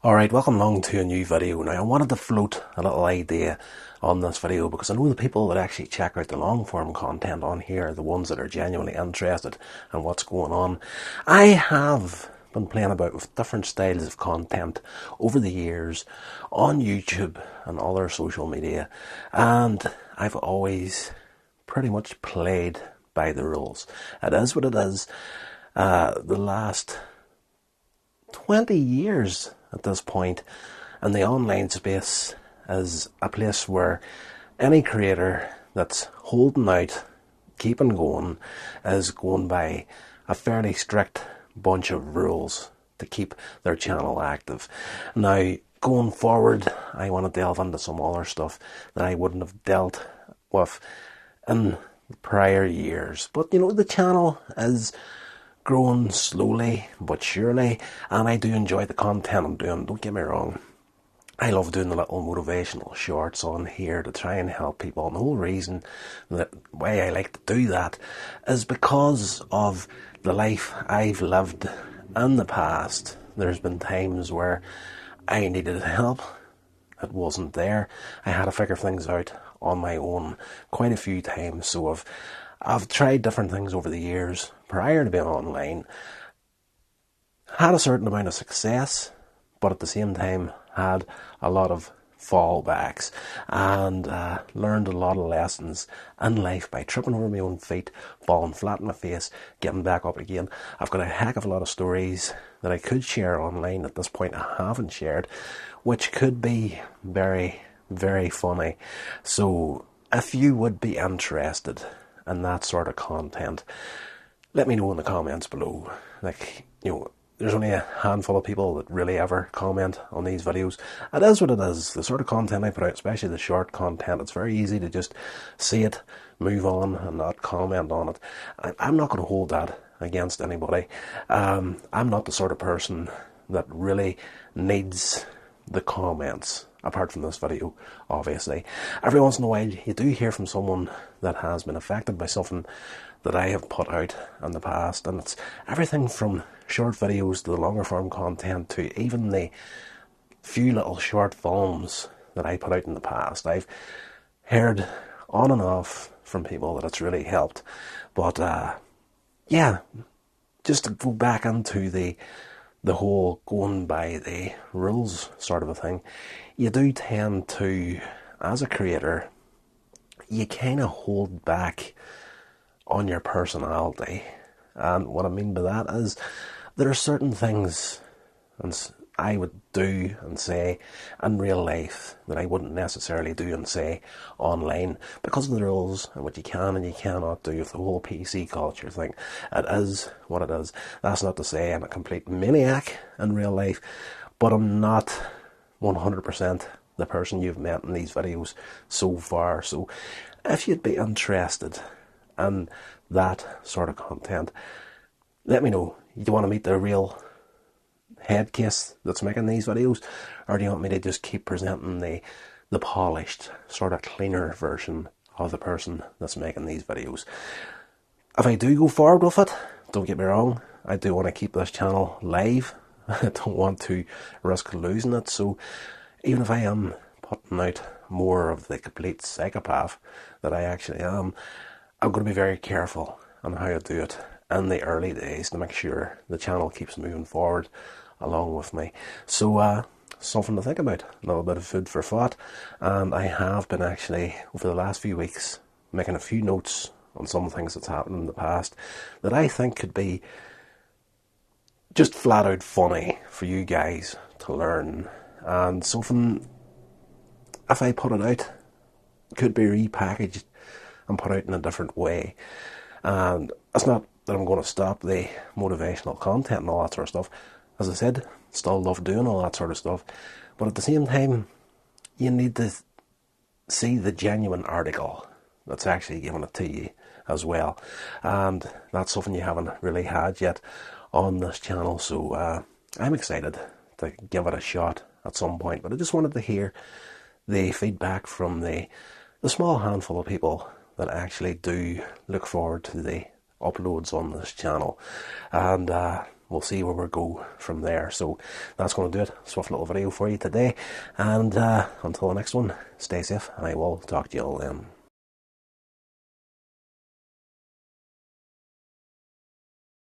Alright, welcome along to a new video. Now I wanted to float a little idea on this video because I know the people that actually check out the long form content on here are the ones that are genuinely interested in what's going on. I have been playing about with different styles of content over the years on YouTube and other social media, and I've always pretty much played by the rules. It is what it is. The last 20 years at this point, and the online space is a place where any creator that's holding out, keeping going, is going by a fairly strict bunch of rules to keep their channel active. Now, going forward, I want to delve into some other stuff that I wouldn't have dealt with in prior years. But you know, the channel is growing slowly but surely, and I do enjoy the content I'm doing, don't get me wrong. I love doing the little motivational shorts on here to try and help people, and the whole reason that why I like to do that is because of the life I've lived in the past. There's been times where I needed help, it wasn't there, I had to figure things out on my own quite a few times. So I've tried different things over the years prior to being online, had a certain amount of success, but at the same time had a lot of fallbacks, and learned a lot of lessons in life by tripping over my own feet, falling flat in my face, getting back up again. I've got a heck of a lot of stories that I could share online at this point I haven't shared, which could be very, very funny. So if you would be interested in that sort of content, let me know in the comments below. Like, you know, there's only a handful of people that really ever comment on these videos. It is what it is. The sort of content I put out, especially the short content, it's very easy to just see it, move on, and not comment on it. I'm not going to hold that against anybody. I'm not the sort of person that really needs the comments, apart from this video, obviously. Every once in a while you do hear from someone that has been affected by something that I have put out in the past, and it's everything from short videos to the longer form content to even the few little short films that I put out in the past. I've heard on and off from people that it's really helped. But yeah, just to go back into the whole going by the rules sort of a thing, you do tend to, as a creator, you kind of hold back on your personality. And what I mean by that is there are certain things I would do and say in real life that I wouldn't necessarily do and say online because of the rules and what you can and you cannot do with the whole PC culture thing. It is what it is. That's not to say I'm a complete maniac in real life, but I'm not 100% the person you've met in these videos so far. So if you'd be interested in that sort of content, let me know. Do you want to meet the real head case that's making these videos, or do you want me to just keep presenting the polished, sort of cleaner version of the person that's making these videos? If I do go forward with it, don't get me wrong, I do want to keep this channel live. I don't want to risk losing it. So even if I am putting out more of the complete psychopath that I actually am, I'm going to be very careful on how I do it in the early days to make sure the channel keeps moving forward along with me. So something to think about, a little bit of food for thought. And I have been actually, over the last few weeks, making a few notes on some things that's happened in the past that I think could be just flat out funny for you guys to learn. And something, if I put it out, could be repackaged and put out in a different way. And it's not that I'm going to stop the motivational content and all that sort of stuff. As I said, still love doing all that sort of stuff, but at the same time you need to see the genuine article that's actually giving it to you as well, and that's something you haven't really had yet on this channel. So I'm excited to give it a shot at some point, but I just wanted to hear the feedback from the small handful of people that actually do look forward to the uploads on this channel. And we'll see where we go from there. So that's going to do it. Swift little video for you today, and until the next one, stay safe, and I will talk to you all then.